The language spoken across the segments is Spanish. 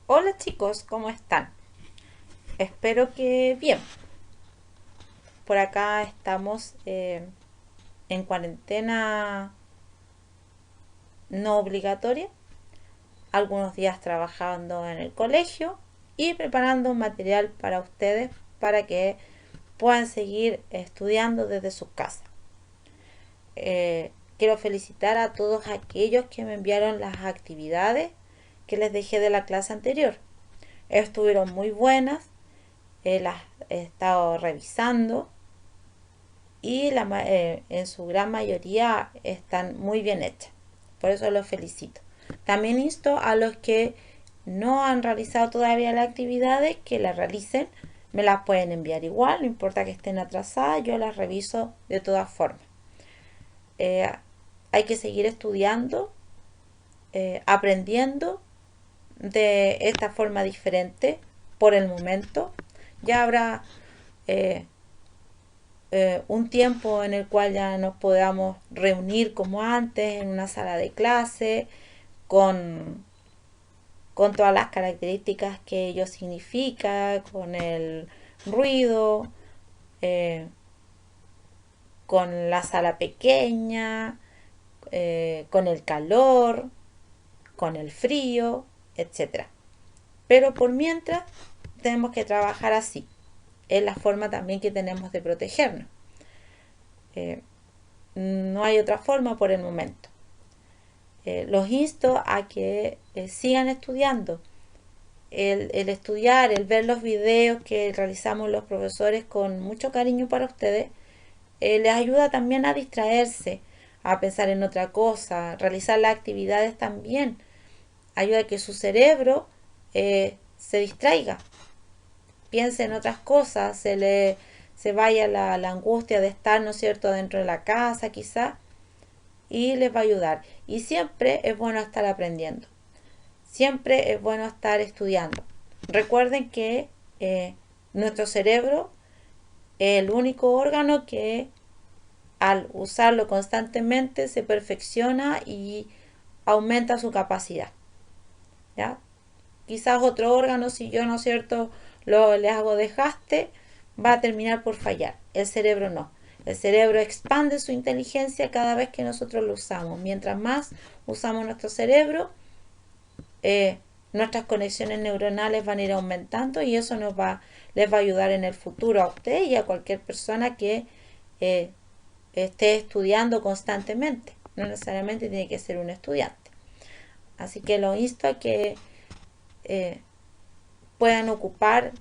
Hola chicos, ¿cómo están? Espero que bien. Por acá estamos en cuarentena no obligatoria, algunos días trabajando en el colegio y preparando material para ustedes para que puedan seguir estudiando desde sus casas. Quiero felicitar a todos aquellos que me enviaron las actividades que les dejé de la clase anterior. Estuvieron muy buenas, las he estado revisando y en su gran mayoría están muy bien hechas. Por eso los felicito. También insto a los que no han realizado todavía las actividades que las realicen. Me las pueden enviar igual, no importa que estén atrasadas, yo las reviso de todas formas. Eh, Hay que seguir estudiando, aprendiendo de esta forma diferente por el momento. Ya habrá eh, un tiempo en el cual ya nos podamos reunir como antes en una sala de clase con, con todas las características que ello significa, con el ruido, eh, con la sala pequeña, con el calor, con el frío, etcétera. Pero por mientras tenemos que trabajar así. Es la forma también que tenemos de protegernos. Eh, no hay otra forma por el momento. Los insto a que sigan estudiando. El estudiar, el ver los videos que realizamos los profesores con mucho cariño para ustedes, les ayuda también a distraerse, a pensar en otra cosa, realizar las actividades también. Ayuda a que su cerebro se distraiga, piense en otras cosas, se vaya la angustia de estar, ¿no es cierto?, dentro de la casa quizás, y les va a ayudar. Y siempre es bueno estar aprendiendo. Siempre es bueno estar estudiando. Recuerden que nuestro cerebro es el único órgano que al usarlo constantemente se perfecciona y aumenta su capacidad. ¿Ya? Quizás otro órgano, si yo, ¿no es cierto?, le hago desgaste, va a terminar por fallar. El cerebro no. El cerebro expande su inteligencia cada vez que nosotros lo usamos. Mientras más usamos nuestro cerebro, nuestras conexiones neuronales van a ir aumentando y eso les va a ayudar en el futuro a usted y a cualquier persona que eh, esté estudiando constantemente. No necesariamente tiene que ser un estudiante. Así que lo insto a que eh, puedan ocupar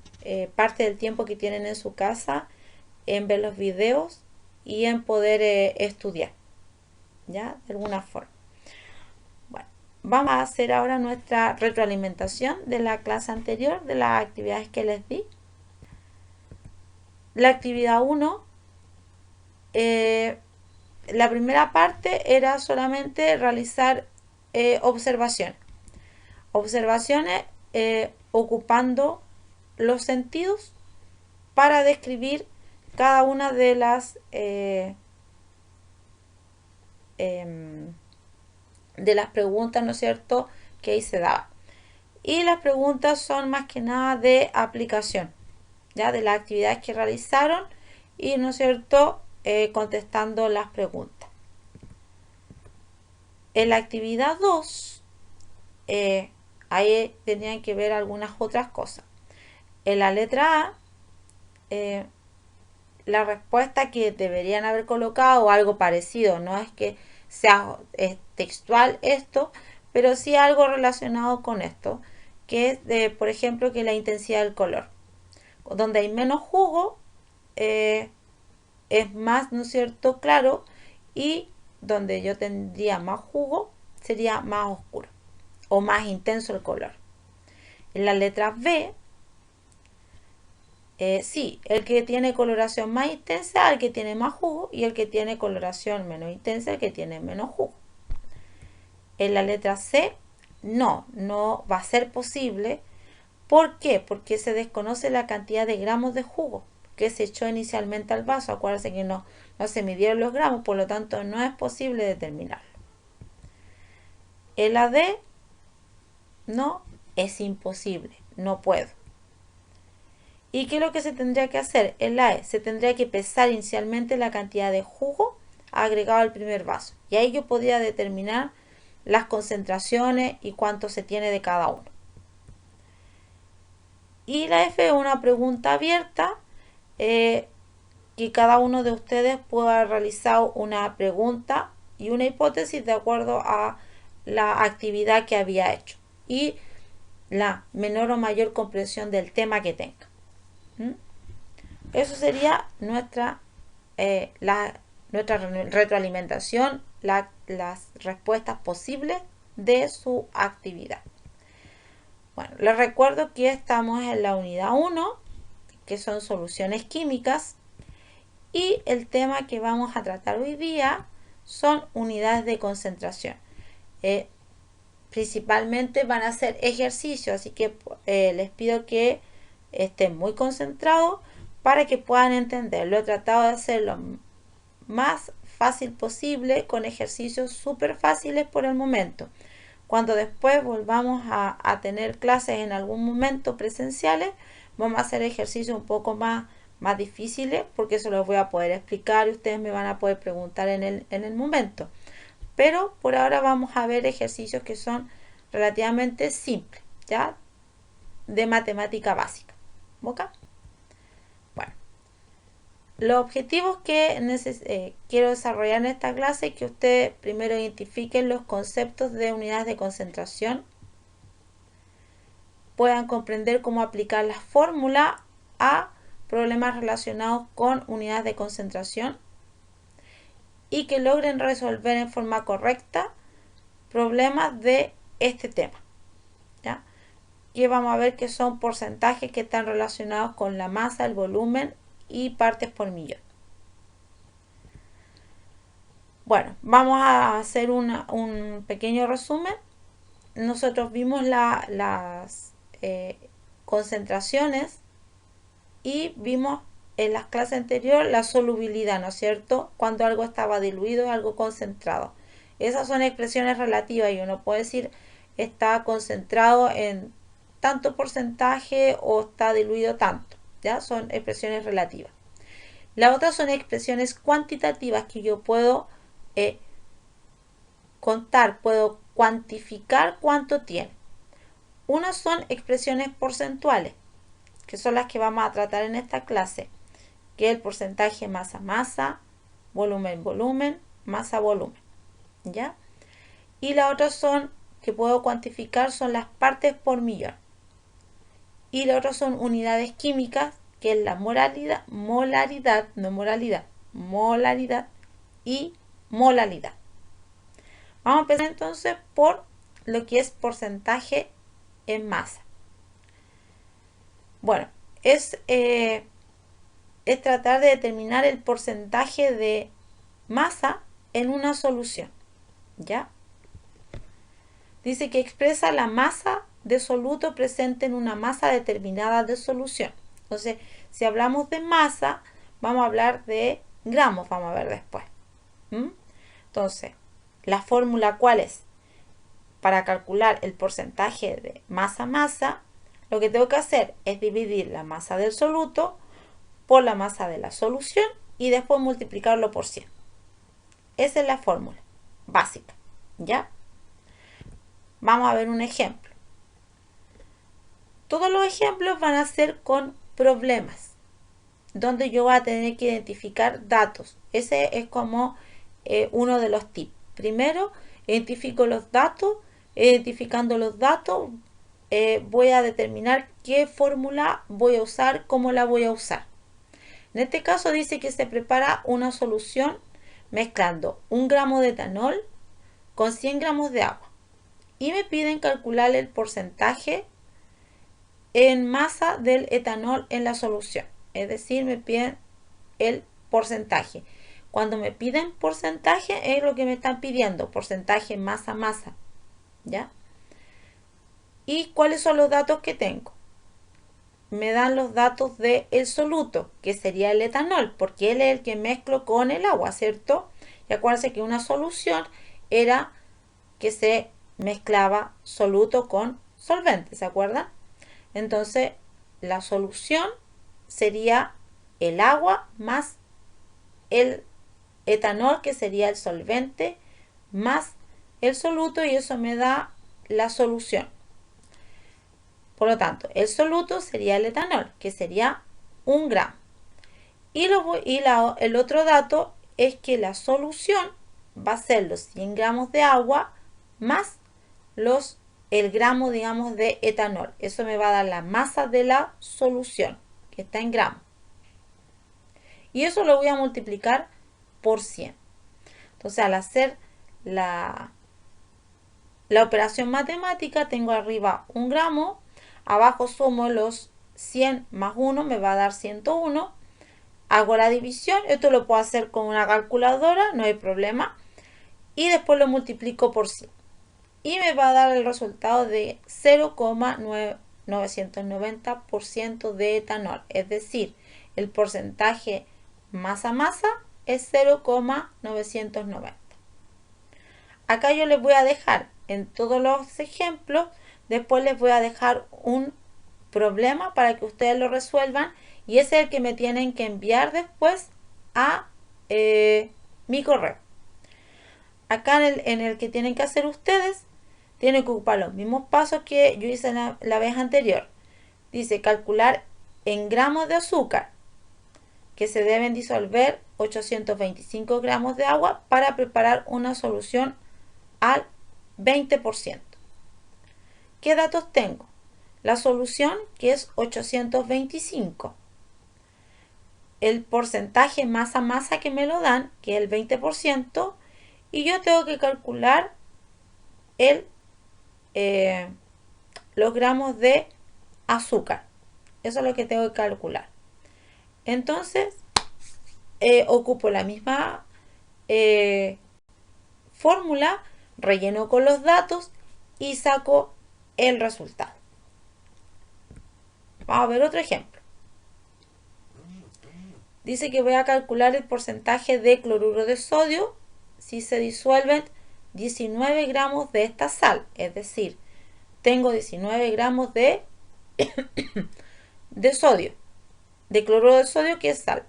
parte del tiempo que tienen en su casa en ver los videos y en poder estudiar, ¿ya? De alguna forma. Bueno, vamos a hacer ahora nuestra retroalimentación de la clase anterior, de las actividades que les di. La actividad 1, la primera parte era solamente realizar observaciones. Observaciones ocupando los sentidos para describir cada una de las preguntas, ¿no es cierto?, que ahí se daba. Y las preguntas son más que nada de aplicación, ya de las actividades que realizaron y, ¿no es cierto?, contestando las preguntas. En la actividad 2, ahí tenían que ver algunas otras cosas. En la letra A, la respuesta que deberían haber colocado o algo parecido, no es que sea textual esto, pero sí algo relacionado con esto, que es por ejemplo, que la intensidad del color. Donde hay menos jugo, es más, ¿no es cierto?, claro, y donde yo tendría más jugo, sería más oscuro o más intenso el color. En la letra B, sí, el que tiene coloración más intensa, el que tiene más jugo, y el que tiene coloración menos intensa, el que tiene menos jugo. En la letra C, no va a ser posible. ¿Por qué? Porque se desconoce la cantidad de gramos de jugo que se echó inicialmente al vaso. Acuérdense que no se midieron los gramos, por lo tanto no es posible determinarlo. En la D, no, es imposible, no puedo. ¿Y qué es lo que se tendría que hacer? En la E se tendría que pesar inicialmente la cantidad de jugo agregado al primer vaso. Y ahí yo podría determinar las concentraciones y cuánto se tiene de cada uno. Y la F es una pregunta abierta que cada uno de ustedes pueda realizar una pregunta y una hipótesis de acuerdo a la actividad que había hecho y la menor o mayor comprensión del tema que tenga. Eso sería nuestra retroalimentación, las respuestas posibles de su actividad. Bueno, les recuerdo que estamos en la unidad 1, que son soluciones químicas, y el tema que vamos a tratar hoy día son unidades de concentración. Principalmente van a ser ejercicios, así que les pido que estén muy concentrados para que puedan entenderlo. He tratado de hacerlo más fácil posible con ejercicios súper fáciles por el momento. Cuando después volvamos a tener clases en algún momento presenciales, vamos a hacer ejercicios un poco más difíciles porque eso los voy a poder explicar y ustedes me van a poder preguntar en el momento. Pero por ahora vamos a ver ejercicios que son relativamente simples, ¿ya? De matemática básica. ¿Ok? Bueno, los objetivos que quiero desarrollar en esta clase es que ustedes primero identifiquen los conceptos de unidades de concentración, puedan comprender cómo aplicar la fórmula a problemas relacionados con unidades de concentración y que logren resolver en forma correcta problemas de este tema. ¿Ya? Y vamos a ver que son porcentajes que están relacionados con la masa, el volumen y partes por millón. Bueno, vamos a hacer un pequeño resumen. Nosotros vimos las concentraciones y vimos en las clases anteriores la solubilidad, ¿no es cierto? Cuando algo estaba diluido, algo concentrado. Esas son expresiones relativas y uno puede decir está concentrado en tanto porcentaje o está diluido tanto, ¿ya? Son expresiones relativas. La otra son expresiones cuantitativas que yo puedo contar, puedo cuantificar cuánto tiene. Unas son expresiones porcentuales, que son las que vamos a tratar en esta clase, que es el porcentaje masa-masa, volumen-volumen, masa-volumen, ¿ya? Y las otras son, que puedo cuantificar, son las partes por millón. Y las otras son unidades químicas, que es la molaridad y molalidad. Vamos a empezar entonces por lo que es porcentaje en masa. Bueno, es tratar de determinar el porcentaje de masa en una solución, ¿ya? Dice que expresa la masa de soluto presente en una masa determinada de solución. Entonces, si hablamos de masa, vamos a hablar de gramos, vamos a ver después. Entonces, la fórmula, ¿cuál es? Para calcular el porcentaje de masa-masa, lo que tengo que hacer es dividir la masa del soluto por la masa de la solución y después multiplicarlo por 100. Esa es la fórmula básica, ¿ya? Vamos a ver un ejemplo. Todos los ejemplos van a ser con problemas, donde yo voy a tener que identificar datos. Ese es como uno de los tips. Primero, identifico los datos. Identificando los datos, voy a determinar qué fórmula voy a usar, cómo la voy a usar. En este caso dice que se prepara una solución mezclando 1 gramo de etanol con 100 gramos de agua. Y me piden calcular el porcentaje en masa del etanol en la solución. Es decir, me piden el porcentaje. Cuando me piden porcentaje es lo que me están pidiendo, porcentaje masa-masa. ¿Ya? ¿Y cuáles son los datos que tengo? Me dan los datos del soluto, que sería el etanol, porque él es el que mezclo con el agua, ¿cierto? Y acuérdense que una solución era que se mezclaba soluto con solvente, ¿se acuerdan? Entonces, la solución sería el agua más el etanol, que sería el solvente, más el soluto, y eso me da la solución. Por lo tanto, el soluto sería el etanol, que sería 1 gramo. El otro dato es que la solución va a ser los 100 gramos de agua más el gramo, digamos, de etanol. Eso me va a dar la masa de la solución, que está en gramos. Y eso lo voy a multiplicar por 100. Entonces, al hacer la operación matemática, tengo arriba 1 gramo, abajo sumo los 100 más 1, me va a dar 101. Hago la división, esto lo puedo hacer con una calculadora, no hay problema. Y después lo multiplico por 100. Y me va a dar el resultado de 0,990% de etanol. Es decir, el porcentaje masa-masa es 0,990. Acá yo les voy a dejar en todos los ejemplos, después les voy a dejar un problema para que ustedes lo resuelvan, y ese es el que me tienen que enviar después a mi correo. Acá en el que tienen que hacer ustedes, tienen que ocupar los mismos pasos que yo hice la vez anterior. Dice calcular en gramos de azúcar, que se deben disolver 825 gramos de agua para preparar una solución al 20%. ¿Qué datos tengo? La solución, que es 825. El porcentaje masa-masa que me lo dan, que es el 20%. Y yo tengo que calcular los gramos de azúcar. Eso es lo que tengo que calcular. Entonces, ocupo la misma fórmula, relleno con los datos y saco el resultado. Vamos a ver otro ejemplo. Dice que voy a calcular el porcentaje de cloruro de sodio si se disuelven 19 gramos de esta sal. Es decir, tengo 19 gramos de sodio, de cloruro de sodio, que es sal,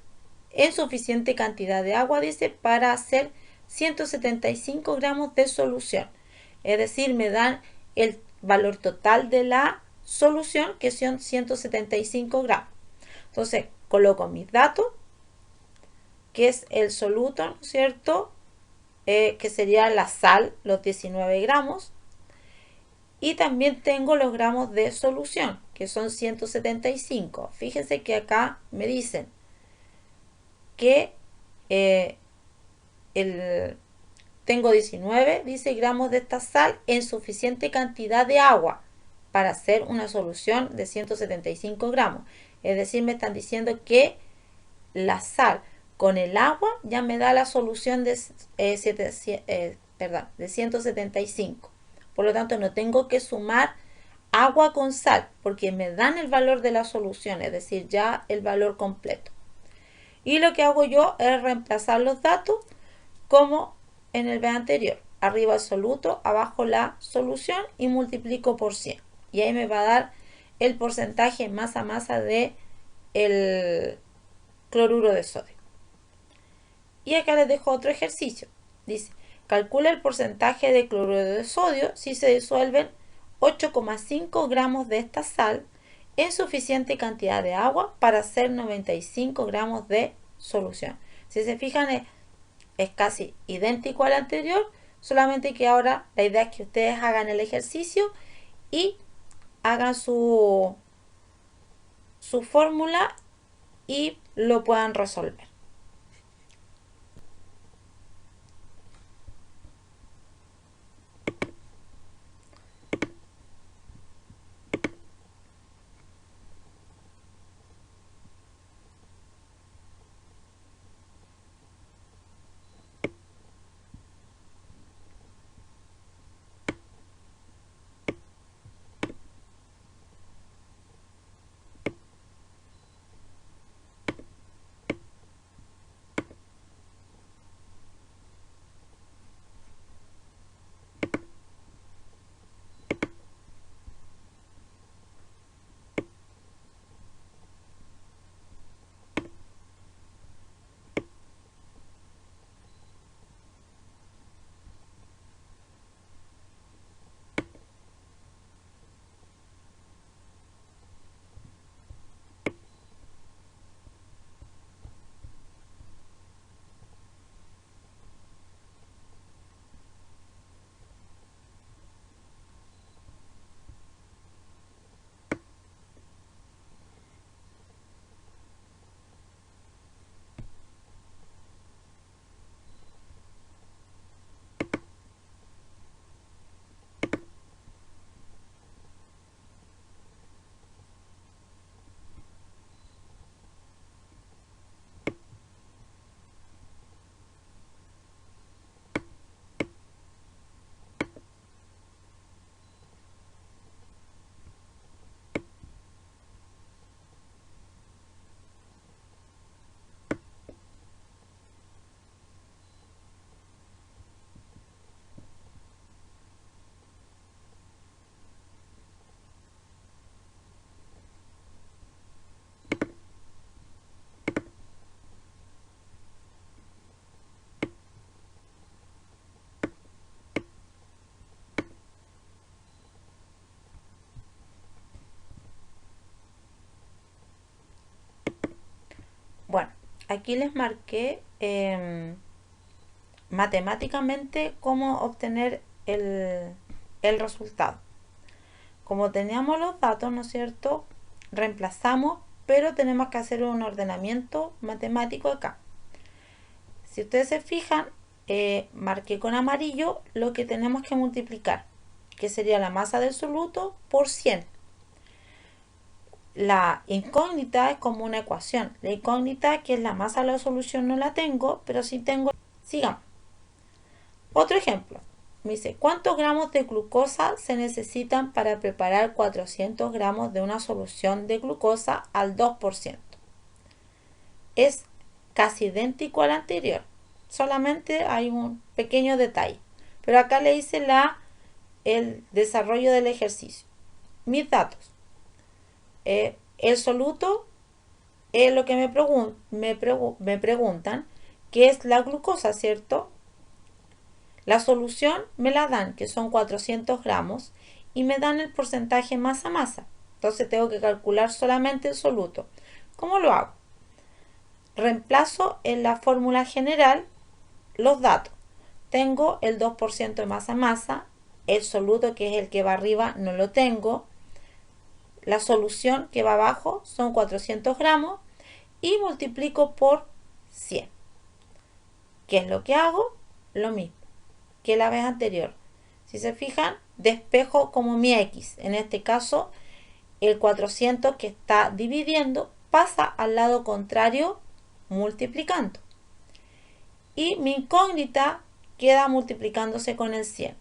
en suficiente cantidad de agua, dice, para hacer 175 gramos de solución. Es decir, me dan el valor total de la solución, que son 175 gramos. Entonces, coloco mis datos, que es el soluto, ¿no es cierto? Que sería la sal, los 19 gramos. Y también tengo los gramos de solución, que son 175. Fíjense que acá me dicen que tengo 19, dice, gramos de esta sal en suficiente cantidad de agua para hacer una solución de 175 gramos. Es decir, me están diciendo que la sal con el agua ya me da la solución de 175. Por lo tanto, no tengo que sumar agua con sal, porque me dan el valor de la solución, es decir, ya el valor completo. Y lo que hago yo es reemplazar los datos como en el vez anterior. Arriba el soluto, abajo la solución, y multiplico por 100. Y ahí me va a dar el porcentaje masa-masa de el cloruro de sodio. Y acá les dejo otro ejercicio. Dice, calcula el porcentaje de cloruro de sodio si se disuelven 8,5 gramos de esta sal en suficiente cantidad de agua para hacer 95 gramos de solución. Si se fijan, es casi idéntico al anterior, solamente que ahora la idea es que ustedes hagan el ejercicio y hagan su fórmula y lo puedan resolver. aquí les marqué matemáticamente cómo obtener el resultado. Como teníamos los datos, ¿no es cierto? Reemplazamos, pero tenemos que hacer un ordenamiento matemático acá. Si ustedes se fijan, marqué con amarillo lo que tenemos que multiplicar, que sería la masa del soluto por 100. La incógnita es como una ecuación. La incógnita, que es la masa de la solución, no la tengo, pero sí tengo. Sigamos. Otro ejemplo. Me dice, ¿cuántos gramos de glucosa se necesitan para preparar 400 gramos de una solución de glucosa al 2%? Es casi idéntico al anterior. Solamente hay un pequeño detalle. Pero acá le hice el desarrollo del ejercicio. Mis datos. El soluto es lo que me preguntan, que es la glucosa, ¿cierto? La solución me la dan, que son 400 gramos, y me dan el porcentaje masa-masa. Entonces tengo que calcular solamente el soluto. ¿Cómo lo hago? Reemplazo en la fórmula general los datos. Tengo el 2% de masa-masa, el soluto, que es el que va arriba, no lo tengo. La solución que va abajo son 400 gramos y multiplico por 100. ¿Qué es lo que hago? Lo mismo que la vez anterior. Si se fijan, despejo como mi X. En este caso, el 400 que está dividiendo pasa al lado contrario multiplicando. Y mi incógnita queda multiplicándose con el 100.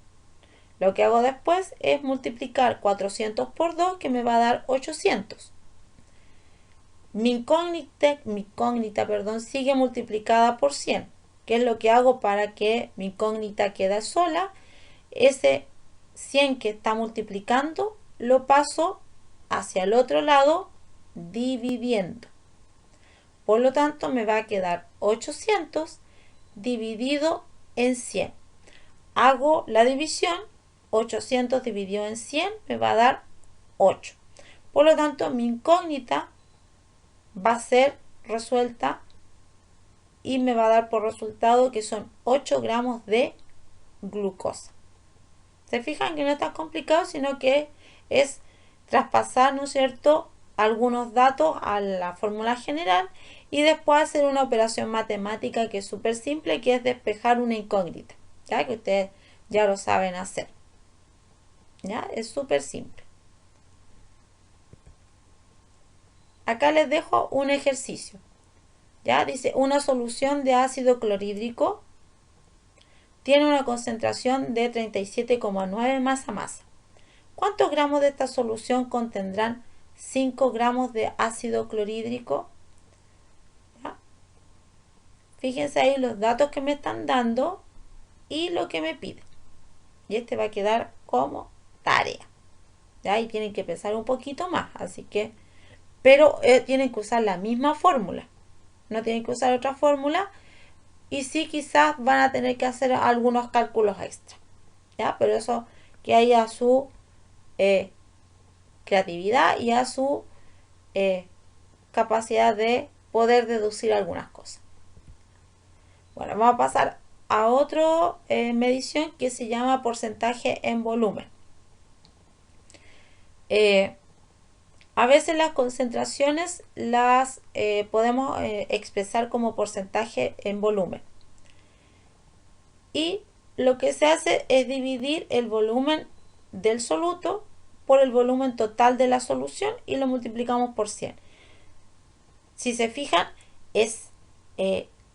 Lo que hago después es multiplicar 400 por 2, que me va a dar 800. Mi incógnita, sigue multiplicada por 100. ¿Qué es lo que hago para que mi incógnita quede sola? Ese 100 que está multiplicando lo paso hacia el otro lado dividiendo. Por lo tanto, me va a quedar 800 dividido en 100. Hago la división. 800 dividido en 100 me va a dar 8. Por lo tanto, mi incógnita va a ser resuelta y me va a dar por resultado que son 8 gramos de glucosa. Se fijan que no es tan complicado, sino que es traspasar, ¿no es cierto?, algunos datos a la fórmula general y después hacer una operación matemática que es súper simple, que es despejar una incógnita, ¿ya? Que ustedes ya lo saben hacer. ¿Ya? Es súper simple. Acá les dejo un ejercicio. ¿Ya? Dice, una solución de ácido clorhídrico tiene una concentración de 37,9 masa-masa. ¿Cuántos gramos de esta solución contendrán 5 gramos de ácido clorhídrico? ¿Ya? Fíjense ahí los datos que me están dando y lo que me piden. Y este va a quedar como tarea. ¿Ya? Y tienen que pensar un poquito más. Así que, pero tienen que usar la misma fórmula. No tienen que usar otra fórmula. Y sí, quizás van a tener que hacer algunos cálculos extra. ¿Ya? Pero eso que haya su creatividad y a su capacidad de poder deducir algunas cosas. Bueno, vamos a pasar a otra medición que se llama porcentaje en volumen. A veces las concentraciones las podemos expresar como porcentaje en volumen. Y lo que se hace es dividir el volumen del soluto por el volumen total de la solución y lo multiplicamos por 100. Si se fijan, es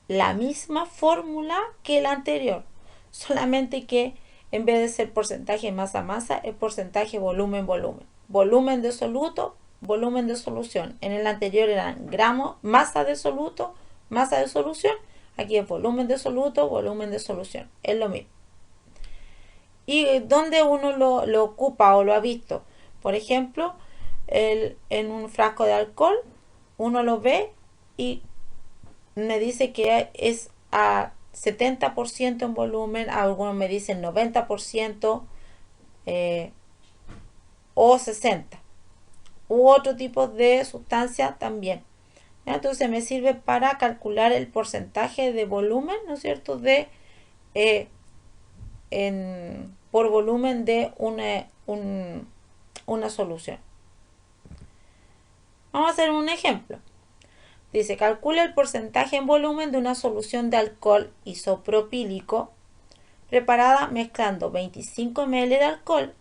la misma fórmula que la anterior, solamente que en vez de ser porcentaje masa-masa, es porcentaje volumen-volumen. Volumen de soluto, volumen de solución. En el anterior eran gramos, masa de soluto, masa de solución. Aquí es volumen de soluto, volumen de solución. Es lo mismo. ¿Y dónde uno lo ocupa o lo ha visto? Por ejemplo, en un frasco de alcohol, uno lo ve y me dice que es a 70% en volumen, algunos me dicen 90% o 60%. U otro tipo de sustancia también. ¿Ya? Entonces me sirve para calcular el porcentaje de volumen, ¿no es cierto?, de por volumen de una solución. Vamos a hacer un ejemplo. Dice, calcula el porcentaje en volumen de una solución de alcohol isopropílico preparada mezclando 25 ml de alcohol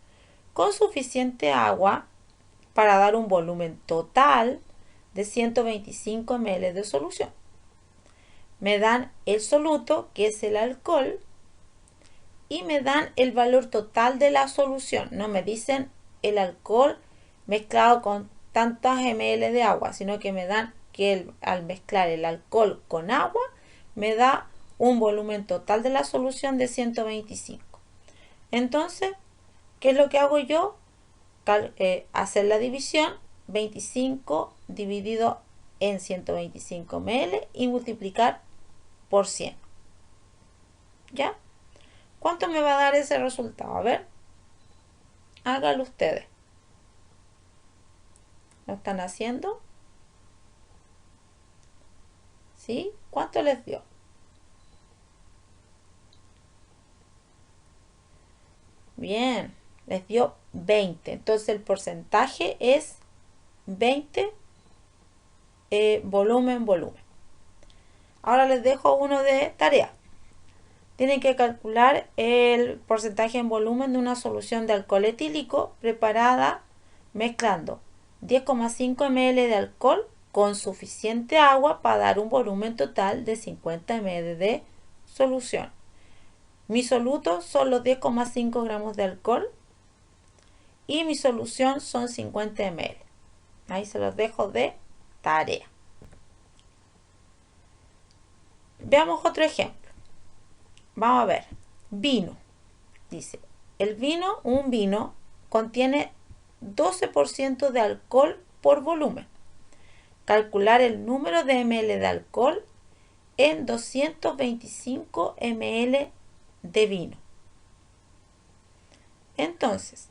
con suficiente agua para dar un volumen total de 125 ml de solución. Me dan el soluto, que es el alcohol, y me dan el valor total de la solución. No me dicen el alcohol mezclado con tantas ml de agua, sino que me dan que al mezclar el alcohol con agua me da un volumen total de la solución de 125. Entonces, ¿qué es lo que hago yo? Hacer la división, 25 dividido en 125 ml y multiplicar por 100. ¿Ya? ¿Cuánto me va a dar ese resultado? A ver, háganlo ustedes. ¿Lo están haciendo? ¿Sí? ¿Cuánto les dio? Bien, les dio 20. Entonces el porcentaje es 20 volumen. Ahora les dejo uno de tarea. Tienen que calcular el porcentaje en volumen de una solución de alcohol etílico preparada mezclando 10,5 ml de alcohol con suficiente agua para dar un volumen total de 50 ml de solución. Mi soluto son los 10,5 gramos de alcohol y mi solución son 50 ml. Ahí se los dejo de tarea. Veamos otro ejemplo. Vamos a ver. Vino. Dice, un vino contiene 12% de alcohol por volumen. Calcular el número de ml de alcohol en 225 ml de vino. Entonces,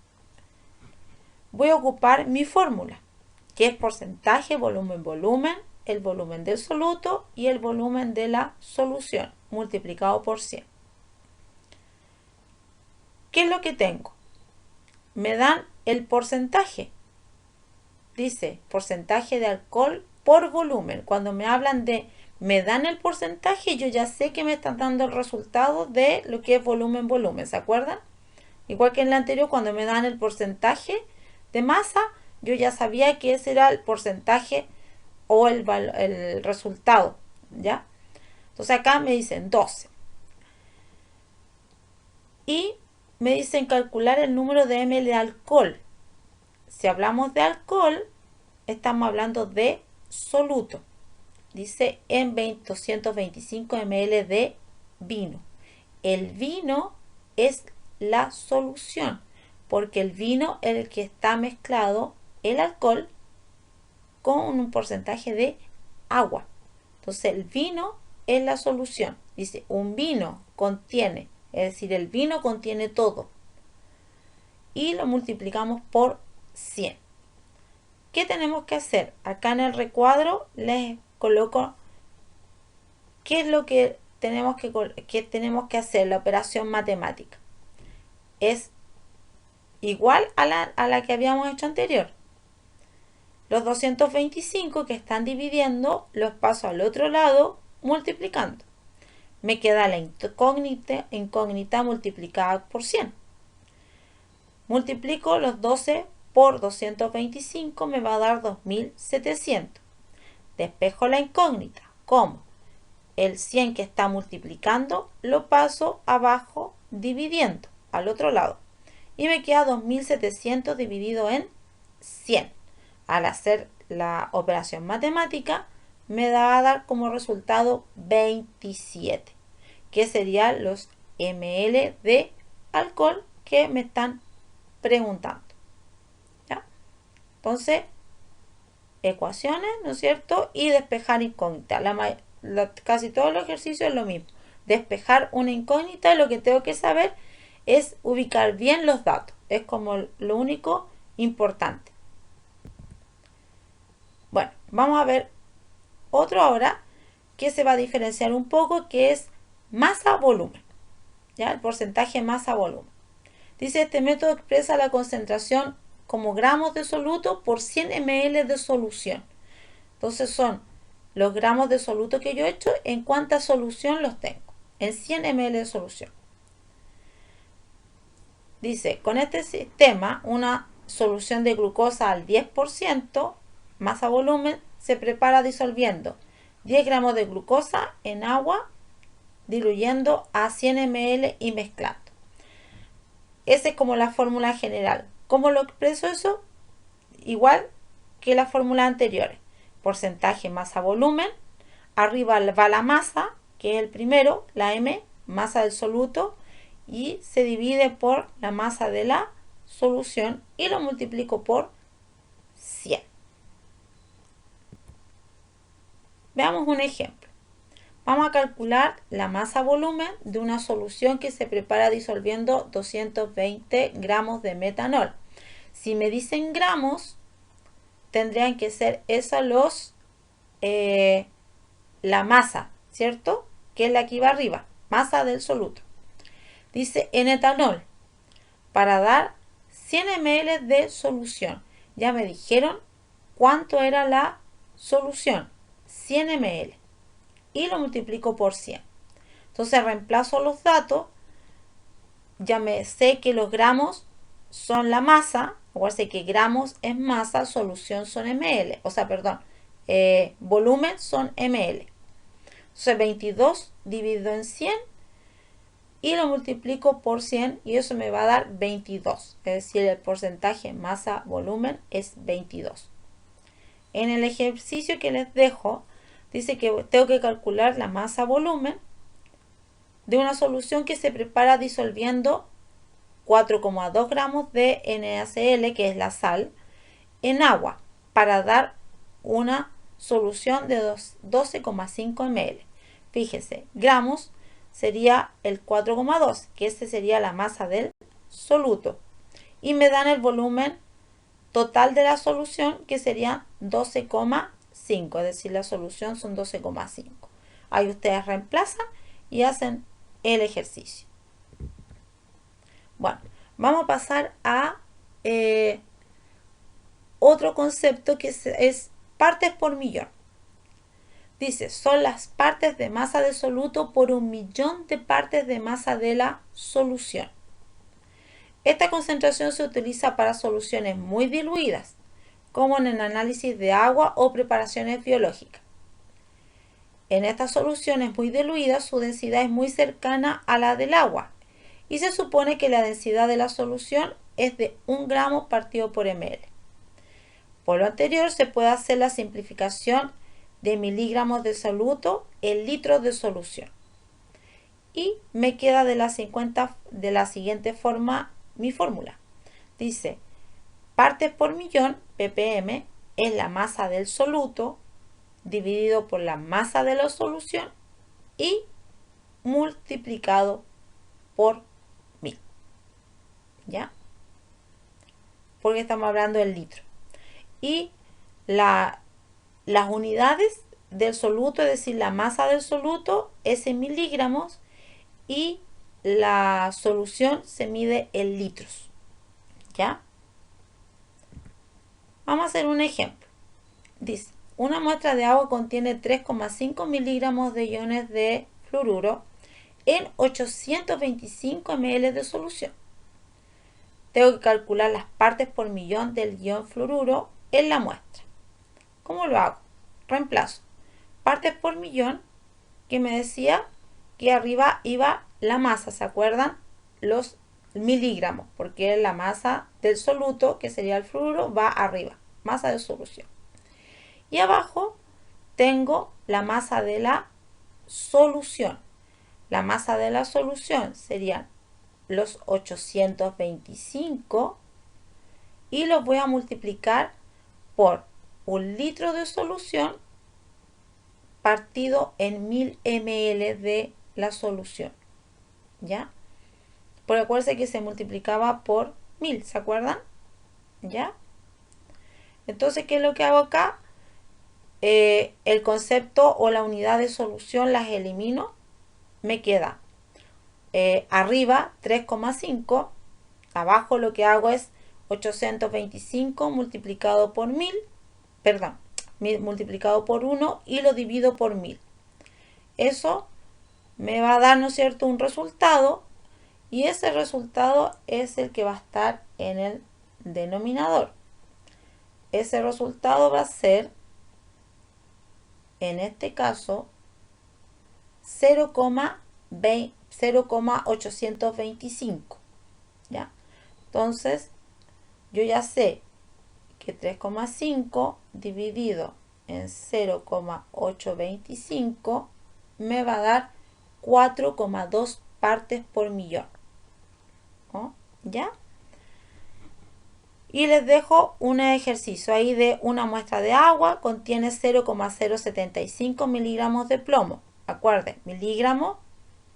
voy a ocupar mi fórmula, que es porcentaje, volumen, el volumen del soluto y el volumen de la solución, multiplicado por 100. ¿Qué es lo que tengo? Me dan el porcentaje. Dice porcentaje de alcohol por volumen. Cuando me hablan de me dan el porcentaje, yo ya sé que me están dando el resultado de lo que es volumen. ¿Se acuerdan? Igual que en la anterior, cuando me dan el porcentaje de masa, yo ya sabía que ese era el porcentaje o el resultado. ¿Ya? Entonces acá me dicen 12. Y me dicen calcular el número de ml de alcohol. Si hablamos de alcohol, estamos hablando de soluto. Dice en 225 ml de vino. El vino es la solución, porque el vino es el que está mezclado el alcohol con un porcentaje de agua. Entonces el vino es la solución. Dice un vino contiene, es decir, el vino contiene todo. Y lo multiplicamos por 100. ¿Qué tenemos que hacer? Acá en el recuadro les coloco qué es lo que tenemos que hacer, la operación matemática. Es igual a la que habíamos hecho anterior. Los 225 que están dividiendo los paso al otro lado multiplicando. Me queda la incógnita multiplicada por 100. Multiplico los 12 por 225, me va a dar 2700. Despejo la incógnita. ¿Cómo? El 100 que está multiplicando lo paso abajo dividiendo al otro lado. Y me queda 2700 dividido en 100. Al hacer la operación matemática me va a dar como resultado 27, que serían los ml de alcohol que me están preguntando. ¿Ya? Entonces, ecuaciones, ¿no es cierto? Y despejar incógnita. Casi todos los ejercicios es lo mismo. Despejar una incógnita, lo que tengo que saber es ubicar bien los datos. Es como lo único importante. Bueno, vamos a ver otro ahora que se va a diferenciar un poco, que es masa-volumen. ¿Ya? El porcentaje masa-volumen. Dice, este método expresa la concentración como gramos de soluto por 100 ml de solución. Entonces son los gramos de soluto que yo he hecho en cuánta solución los tengo. En 100 ml de solución. Dice, con este sistema, una solución de glucosa al 10%, masa volumen, se prepara disolviendo 10 gramos de glucosa en agua, diluyendo a 100 ml y mezclando. Esa es como la fórmula general. ¿Cómo lo expreso eso? Igual que las fórmulas anteriores. Porcentaje masa volumen. Arriba va la masa, que es el primero, la M, masa del soluto, y se divide por la masa de la solución y lo multiplico por 100. Veamos un ejemplo. Vamos a calcular la masa volumen de una solución que se prepara disolviendo 220 gramos de metanol. Si me dicen gramos, tendrían que ser esos la masa, ¿cierto? Que es la que iba arriba, masa del soluto. Dice en etanol, para dar 100 ml de solución. Ya me dijeron cuánto era la solución, 100 ml. Y lo multiplico por 100. Entonces reemplazo los datos, ya me sé que los gramos son la masa, acuérdense que gramos es masa, solución son ml, o sea, perdón, volumen son ml. Entonces 22 dividido en 100 y lo multiplico por 100 y eso me va a dar 22, es decir, el porcentaje masa-volumen es 22. En el ejercicio que les dejo, dice que tengo que calcular la masa-volumen de una solución que se prepara disolviendo 4,2 gramos de NaCl, que es la sal, en agua para dar una solución de 12,5 ml. Fíjense, gramos sería el 4,2, que este sería la masa del soluto. Y me dan el volumen total de la solución, que sería 12,5, es decir, la solución son 12,5. Ahí ustedes reemplazan y hacen el ejercicio. Bueno, vamos a pasar a otro concepto que es partes por millón. Dice, son las partes de masa de soluto por 1.000.000 de partes de masa de la solución. Esta concentración se utiliza para soluciones muy diluidas, como en el análisis de agua o preparaciones biológicas. En estas soluciones muy diluidas, su densidad es muy cercana a la del agua y se supone que la densidad de la solución es de 1 gramo partido por ml. Por lo anterior, se puede hacer la simplificación de miligramos de soluto en litros de solución. Y me queda de la siguiente forma mi fórmula. Dice, partes por millón, ppm, es la masa del soluto dividido por la masa de la solución y multiplicado por 1000. ¿Ya? Porque estamos hablando del litro. Y las unidades del soluto, es decir, la masa del soluto es en miligramos y la solución se mide en litros. ¿Ya? Vamos a hacer un ejemplo. Dice, una muestra de agua contiene 3,5 miligramos de iones de fluoruro en 825 ml de solución. Tengo que calcular las partes por millón del ion fluoruro en la muestra. ¿Cómo lo hago? Reemplazo partes por millón, que me decía que arriba iba la masa, ¿se acuerdan? Los miligramos, porque la masa del soluto, que sería el fluoruro, va arriba, masa de solución. Y abajo tengo la masa de la solución. La masa de la solución serían los 825 y los voy a multiplicar por 1 litro de solución partido en 1000 ml de la solución. ¿Ya? Porque acuérdense que se multiplicaba por 1000, ¿se acuerdan? ¿Ya? Entonces, ¿qué es lo que hago acá? el concepto o la unidad de solución las elimino, me queda arriba 3,5, abajo lo que hago es 825 multiplicado por 1000, perdón, multiplicado por 1 y lo divido por 1000. Eso me va a dar, ¿no es cierto?, un resultado, y ese resultado es el que va a estar en el denominador. Ese resultado va a ser, en este caso, 0,825. ¿Ya? Entonces, yo ya sé que 3,5 dividido en 0,825 me va a dar 4,2 partes por millón. ¿Oh? ¿Ya? Y les dejo un ejercicio ahí de una muestra de agua, contiene 0,075 miligramos de plomo. Acuérdense, miligramos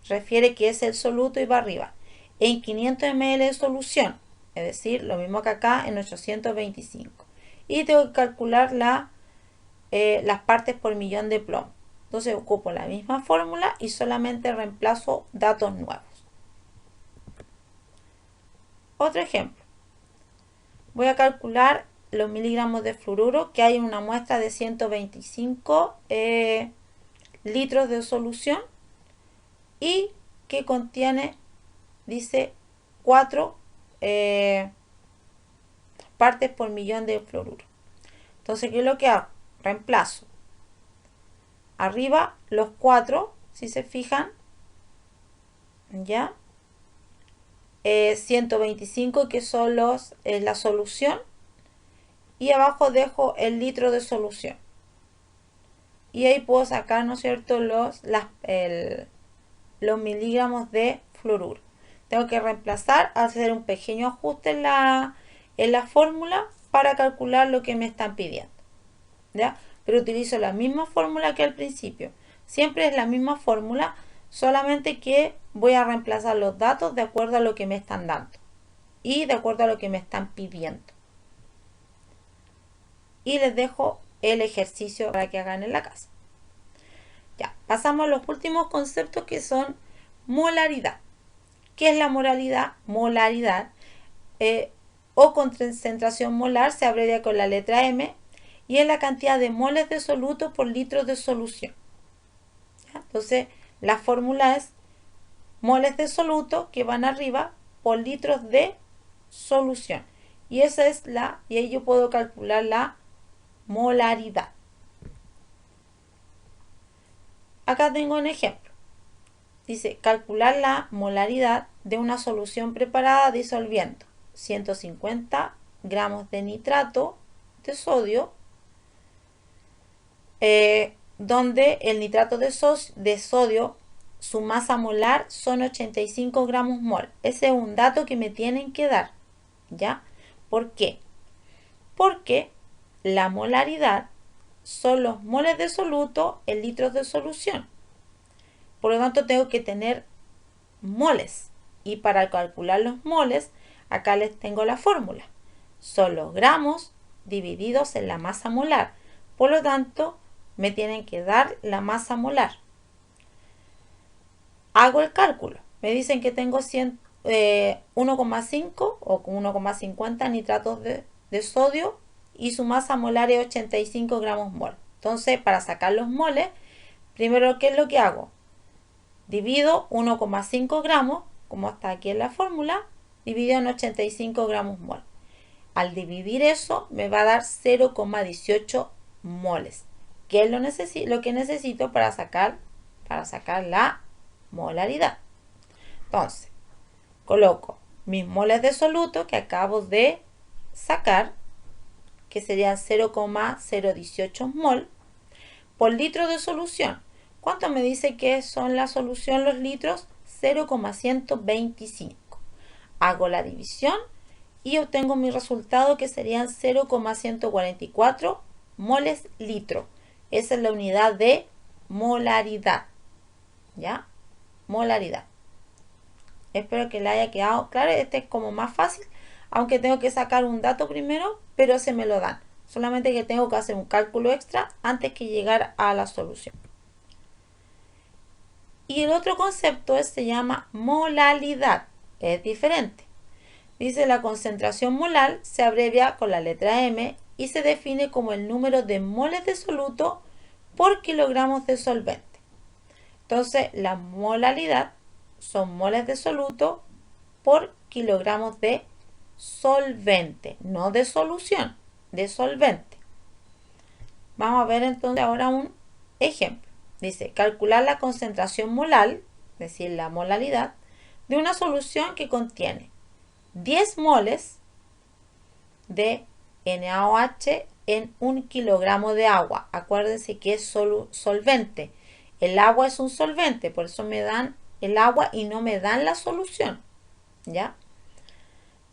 refiere que es el soluto y va arriba. En 500 ml de solución, es decir, lo mismo que acá en 825. Y tengo que calcular las partes por millón de plomo. Entonces ocupo la misma fórmula y solamente reemplazo datos nuevos. Otro ejemplo. Voy a calcular los miligramos de fluoruro que hay en una muestra de 125 litros de solución y que contiene, dice, 4 partes por millón de fluoruro. Entonces, ¿qué es lo que hago? Reemplazo. Arriba los 4, si se fijan, ¿ya? 125 que son la solución, y abajo dejo el litro de solución. Y ahí puedo sacar, ¿no es cierto?, los miligramos de fluoruro. Tengo que reemplazar, hacer un pequeño ajuste en la fórmula para calcular lo que me están pidiendo. ¿Ya? Pero utilizo la misma fórmula que al principio. Siempre es la misma fórmula, solamente que voy a reemplazar los datos de acuerdo a lo que me están dando y de acuerdo a lo que me están pidiendo. Y les dejo el ejercicio para que hagan en la casa. Ya, pasamos a los últimos conceptos, que son molaridad. ¿Qué es la molaridad? Molaridad o concentración molar se abrevia con la letra M y es la cantidad de moles de soluto por litro de solución. ¿Ya? Entonces, la fórmula es moles de soluto que van arriba por litros de solución. Y esa es y ahí yo puedo calcular la molaridad. Acá tengo un ejemplo. Dice, calcular la molaridad de una solución preparada disolviendo 150 gramos de nitrato de sodio, donde el nitrato de sodio, su masa molar son 85 gramos mol. Ese es un dato que me tienen que dar. ¿Ya? ¿Por qué? Porque la molaridad son los moles de soluto en litros de solución. Por lo tanto, tengo que tener moles. Y para calcular los moles, acá les tengo la fórmula. Son los gramos divididos en la masa molar. Por lo tanto, me tienen que dar la masa molar. Hago el cálculo. Me dicen que tengo 1,5 o 1,50 nitratos de sodio y su masa molar es 85 gramos mol. Entonces, para sacar los moles, primero, ¿qué es lo que hago? Divido 1,5 gramos, como está aquí en la fórmula, dividido en 85 gramos mol. Al dividir eso, me va a dar 0,18 moles, que es lo que necesito para sacar la molaridad. Entonces, coloco mis moles de soluto que acabo de sacar, que serían 0,018 mol, por litro de solución. ¿Cuánto me dice que son la solución los litros? 0,125. Hago la división y obtengo mi resultado, que serían 0,144 moles litro. Esa es la unidad de molaridad. ¿Ya? Molaridad. Espero que le haya quedado claro. Este es como más fácil, aunque tengo que sacar un dato primero, pero se me lo dan. solamente que tengo que hacer un cálculo extra antes que llegar a la solución. Y el otro concepto se llama molalidad, es diferente. Dice la concentración molar se abrevia con la letra M y se define como el número de moles de soluto por kilogramos de solvente. Entonces, la molalidad son moles de soluto por kilogramos de solvente, no de solución, de solvente. Vamos a ver entonces ahora un ejemplo. Dice, calcular la concentración molar, es decir, la molalidad, de una solución que contiene 10 moles de NaOH en 1 kilogramo de agua. Acuérdense que es solvente. El agua es un solvente, por eso me dan el agua y no me dan la solución. ¿Ya?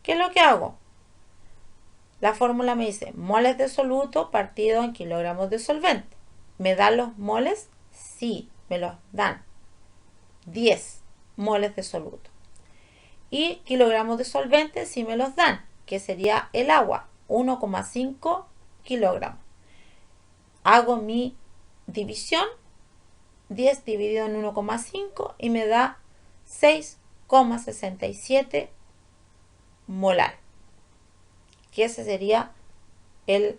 ¿Qué es lo que hago? La fórmula me dice moles de soluto partido en kilogramos de solvente. ¿Me dan los moles? Sí, me los dan. 10 moles de soluto. Y kilogramos de solvente sí me los dan, que sería el agua, 1,5 kilogramos. Hago mi división, 10 dividido en 1,5 y me da 6,67 molar, que ese sería el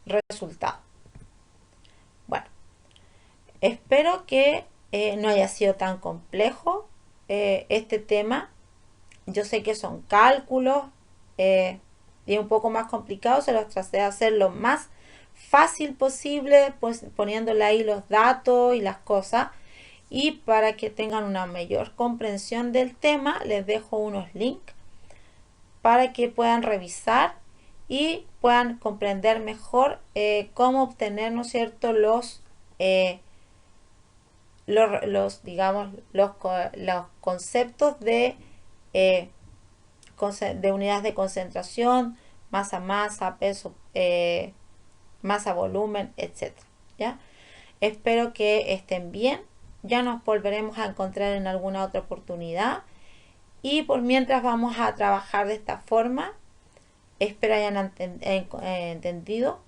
resultado. Bueno, espero que no haya sido tan complejo este tema. Yo sé que son cálculos y un poco más complicados, se los traté de hacer lo más fácil posible, pues poniéndole ahí los datos y las cosas. Y para que tengan una mayor comprensión del tema, les dejo unos links para que puedan revisar y puedan comprender mejor cómo obtener, ¿no es cierto?, los conceptos de unidades de concentración, masa, peso, masa, volumen, etc. ¿Ya? Espero que estén bien. Ya nos volveremos a encontrar en alguna otra oportunidad. Y por mientras vamos a trabajar de esta forma. Espero hayan entendido.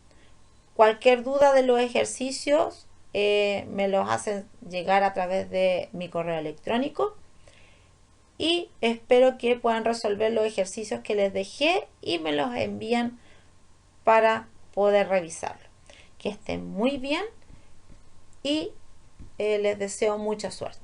Cualquier duda de los ejercicios me los hacen llegar a través de mi correo electrónico. Y espero que puedan resolver los ejercicios que les dejé y me los envían para poder revisarlo. Que estén muy bien y les deseo mucha suerte.